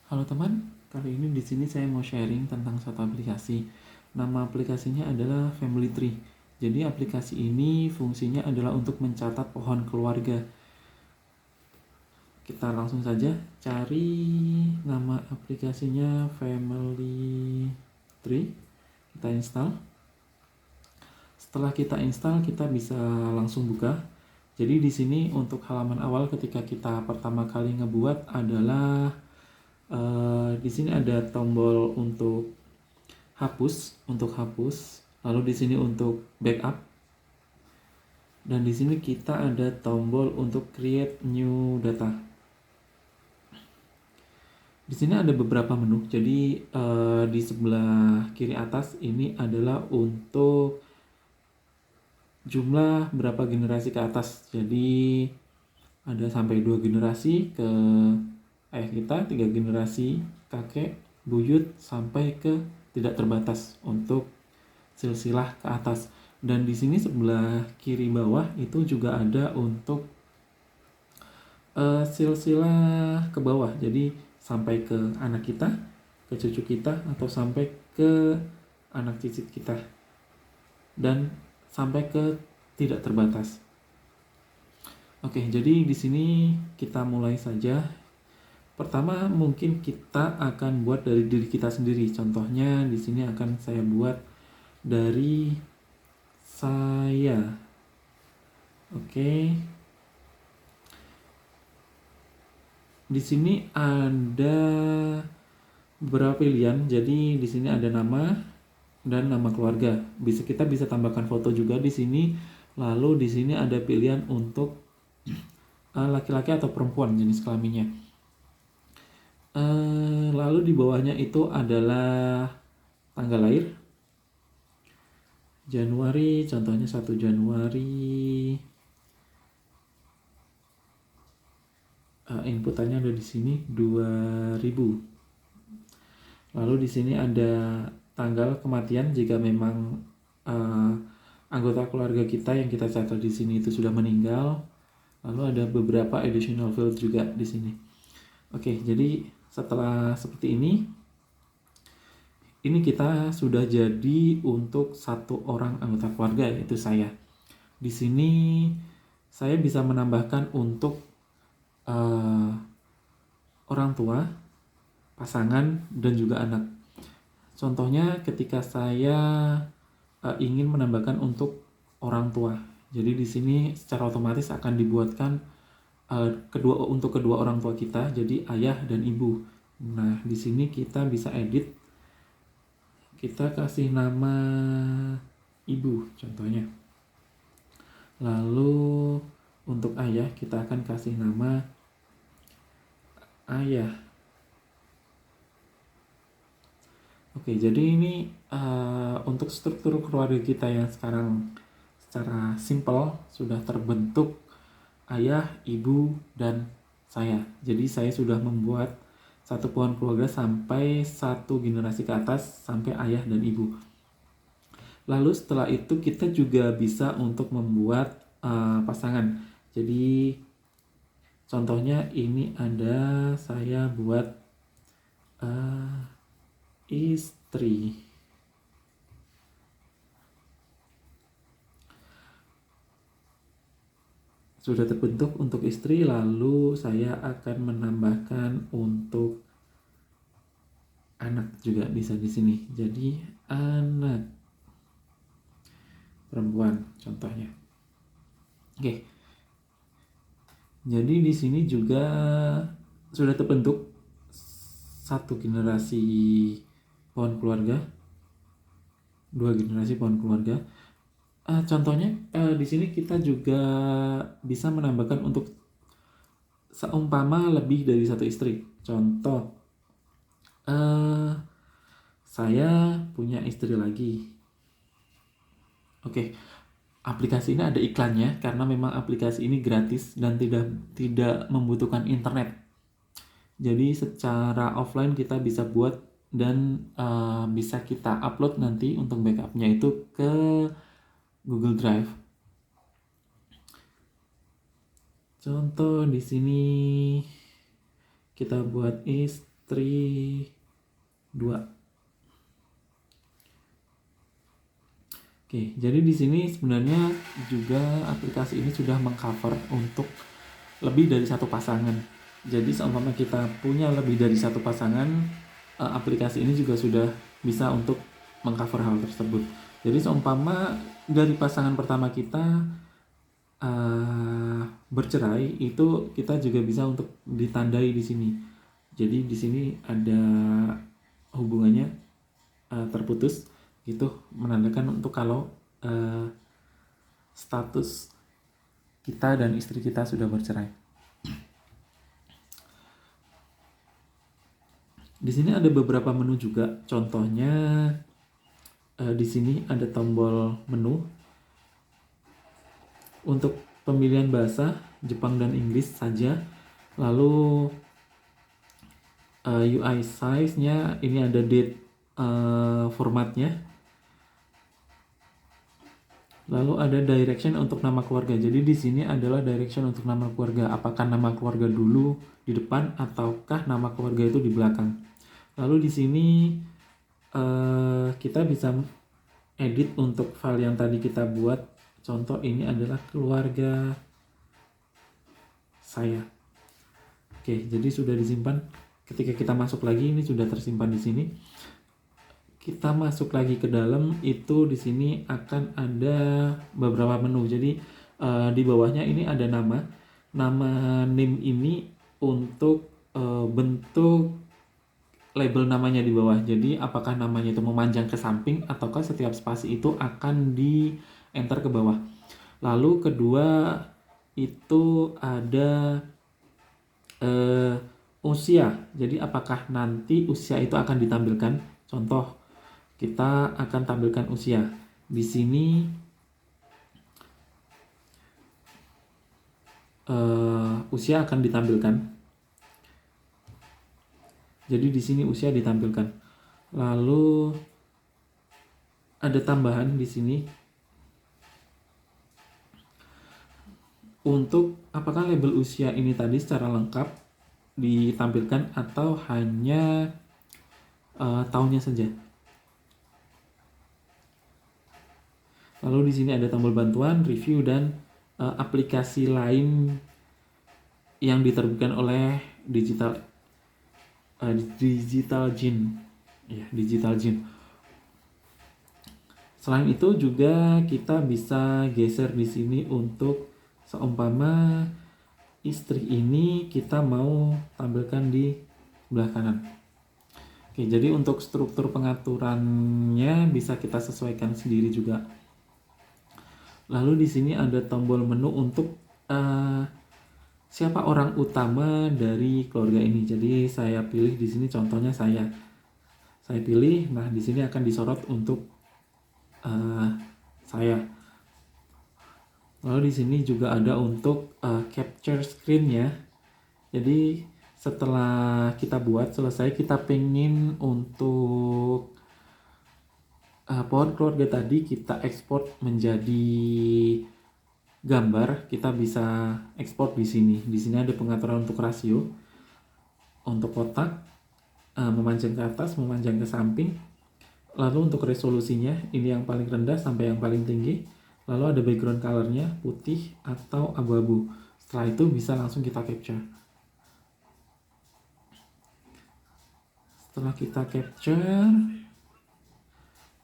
Halo teman, kali ini di sini saya mau sharing tentang satu aplikasi. Nama aplikasinya adalah Family Tree. Jadi aplikasi ini fungsinya adalah untuk mencatat pohon keluarga. Kita langsung saja cari nama aplikasinya Family Tree. Kita install. Setelah kita install, kita bisa langsung buka. Jadi di sini untuk halaman awal ketika kita pertama kali ngebuat adalah di sini ada tombol untuk hapus, lalu di sini untuk backup, dan di sini kita ada tombol untuk create new data. Di sini ada beberapa menu. Jadi di sebelah kiri atas ini adalah untuk jumlah berapa generasi ke atas. Jadi ada sampai 2 generasi ke ayah kita, 3 generasi kakek, buyut, sampai ke tidak terbatas untuk silsilah ke atas. Dan di sini sebelah kiri bawah itu juga ada untuk silsilah ke bawah. Jadi sampai ke anak kita, ke cucu kita, atau sampai ke anak cicit kita, dan sampai ke tidak terbatas. Oke, jadi di sini kita mulai saja. Pertama, mungkin kita akan buat dari diri kita sendiri. Contohnya di sini akan saya buat dari saya. Oke. Di sini ada beberapa pilihan. Jadi di sini ada nama dan nama keluarga. Kita bisa tambahkan foto juga di sini. Lalu di sini ada pilihan untuk laki-laki atau perempuan jenis kelaminnya. Lalu di bawahnya itu adalah tanggal lahir. Januari, contohnya 1 Januari. Inputannya ada di sini 2000. Lalu di sini ada tanggal kematian jika memang anggota keluarga kita yang kita catat di sini itu sudah meninggal. Lalu ada beberapa additional field juga di sini. Oke, jadi setelah seperti ini kita sudah jadi untuk satu orang anggota keluarga, yaitu saya. Di sini saya bisa menambahkan untuk orang tua, pasangan, dan juga anak. Contohnya ketika saya ingin menambahkan untuk orang tua. Jadi di sini secara otomatis akan dibuatkan untuk kedua orang tua kita, jadi ayah dan ibu. Nah, di sini kita bisa edit. Kita kasih nama ibu contohnya. Lalu untuk ayah kita akan kasih nama ayah. Oke, jadi ini untuk struktur keluarga kita yang sekarang secara simpel sudah terbentuk ayah, ibu, dan saya. Jadi saya sudah membuat satu pohon keluarga sampai satu generasi ke atas, sampai ayah dan ibu. Lalu setelah itu kita juga bisa untuk membuat pasangan. Jadi contohnya ini ada saya buat istri. Sudah terbentuk untuk istri, lalu saya akan menambahkan untuk anak juga bisa di sini. Jadi anak perempuan contohnya. Oke. Jadi di sini juga sudah terbentuk satu generasi pohon keluarga, 2 generasi pohon keluarga. Contohnya di sini kita juga bisa menambahkan untuk seumpama lebih dari satu istri. Contoh, saya punya istri lagi. Oke, aplikasi ini ada iklannya karena memang aplikasi ini gratis dan tidak membutuhkan internet. Jadi secara offline kita bisa buat dan bisa kita upload nanti untuk backupnya itu ke Google Drive. Contoh di sini kita buat istri. istri 2. Oke, jadi di sini sebenarnya juga aplikasi ini sudah mengcover untuk lebih dari satu pasangan. Jadi seumpama kita punya lebih dari satu pasangan, aplikasi ini juga sudah bisa untuk mengcover hal tersebut. Jadi seumpama dari pasangan pertama kita bercerai, itu kita juga bisa untuk ditandai di sini. Jadi di sini ada hubungannya terputus, gitu menandakan untuk kalau status kita dan istri kita sudah bercerai. Di sini ada beberapa menu juga. Contohnya di sini ada tombol menu untuk pemilihan bahasa Jepang dan Inggris saja. Lalu UI size-nya ini ada date formatnya. Lalu ada direction untuk nama keluarga. Jadi di sini adalah direction untuk nama keluarga. Apakah nama keluarga dulu di depan ataukah nama keluarga itu di belakang. Lalu di sini kita bisa edit untuk file yang tadi kita buat. Contoh ini adalah keluarga saya. Oke, jadi sudah disimpan. Ketika kita masuk lagi, ini sudah tersimpan di sini. Kita masuk lagi ke dalam, itu di sini akan ada beberapa menu. Jadi di bawahnya ini ada nama name ini untuk bentuk label namanya di bawah. Jadi apakah namanya itu memanjang ke samping ataukah setiap spasi itu akan di enter ke bawah. Lalu kedua itu ada usia. Jadi apakah nanti usia itu akan ditampilkan? Contoh, kita akan tampilkan usia. Di sini usia akan ditampilkan. Jadi di sini usia ditampilkan. Lalu ada tambahan di sini untuk apakah label usia ini tadi secara lengkap ditampilkan atau hanya tahunnya saja. Lalu di sini ada tombol bantuan, review, dan aplikasi lain yang diterbitkan oleh Digital Gene. Ya, Digital Gene. Selain itu juga kita bisa geser di sini untuk seumpama istri ini kita mau tampilkan di sebelah kanan. Oke, jadi untuk struktur pengaturannya bisa kita sesuaikan sendiri juga. Lalu di sini ada tombol menu untuk siapa orang utama dari keluarga ini. Jadi saya pilih di sini contohnya saya pilih. Nah di sini akan disorot untuk saya. Lalu di sini juga ada untuk capture screen-nya. Jadi setelah kita buat selesai, kita pengen untuk pohon keluarga tadi kita ekspor menjadi gambar, kita bisa ekspor di sini. Di sini ada pengaturan untuk rasio, untuk kotak, memanjang ke atas, memanjang ke samping. Lalu untuk resolusinya, ini yang paling rendah sampai yang paling tinggi. Lalu ada background color-nya, putih atau abu-abu. Setelah itu bisa langsung kita capture. Setelah kita capture,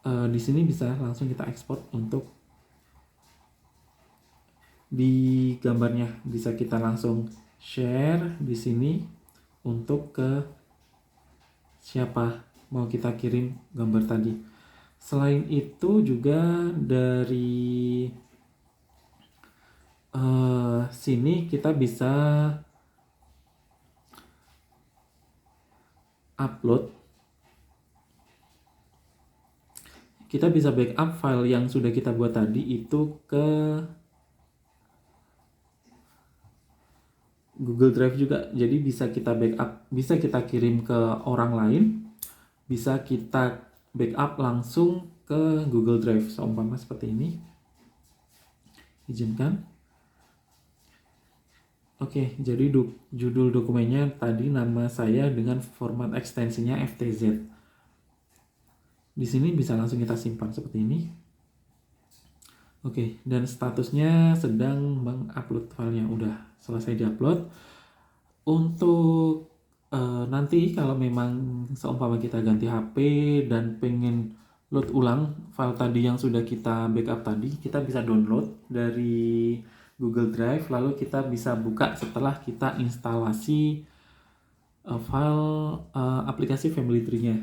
di sini bisa langsung kita ekspor untuk di gambarnya. Bisa kita langsung share di sini untuk ke siapa mau kita kirim gambar tadi. Selain itu juga dari sini kita bisa upload. Kita bisa backup file yang sudah kita buat tadi itu ke Google Drive juga. Jadi bisa kita backup, bisa kita kirim ke orang lain, bisa kita backup langsung ke Google Drive. Seumpama seperti ini. Izinkan. Oke, jadi judul dokumennya tadi nama saya dengan format ekstensinya FTZ. Di sini bisa langsung kita simpan seperti ini. Oke, dan statusnya sedang mengupload filenya, udah selesai diupload. Untuk nanti kalau memang seumpama kita ganti HP dan pengen load ulang file tadi yang sudah kita backup tadi, kita bisa download dari Google Drive, lalu kita bisa buka setelah kita instalasi file aplikasi Family Tree-nya.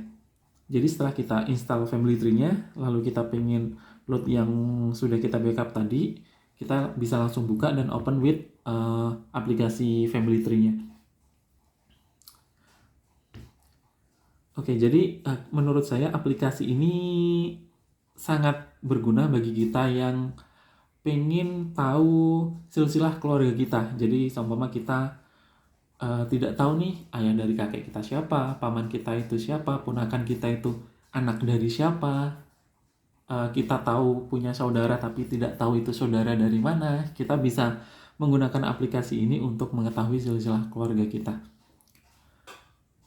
Jadi setelah kita install Family Tree-nya, lalu kita pengen load yang sudah kita backup tadi, kita bisa langsung buka dan open with aplikasi Family Tree-nya. Oke, jadi menurut saya aplikasi ini sangat berguna bagi kita yang pengen tahu silsilah keluarga kita. Jadi seumpama kita tidak tahu nih ayah dari kakek kita siapa, paman kita itu siapa, ponakan kita itu anak dari siapa, kita tahu punya saudara tapi tidak tahu itu saudara dari mana, kita bisa menggunakan aplikasi ini untuk mengetahui silsilah keluarga kita.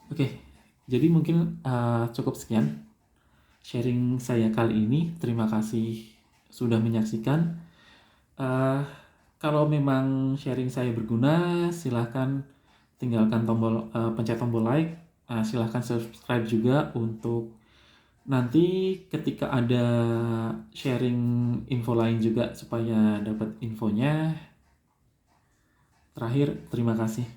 Oke, jadi mungkin cukup sekian sharing saya kali ini. Terima kasih sudah menyaksikan. Kalau memang sharing saya berguna, silahkan tinggalkan pencet tombol like. Silahkan subscribe juga untuk nanti ketika ada sharing info lain juga supaya dapat infonya. Terakhir, terima kasih.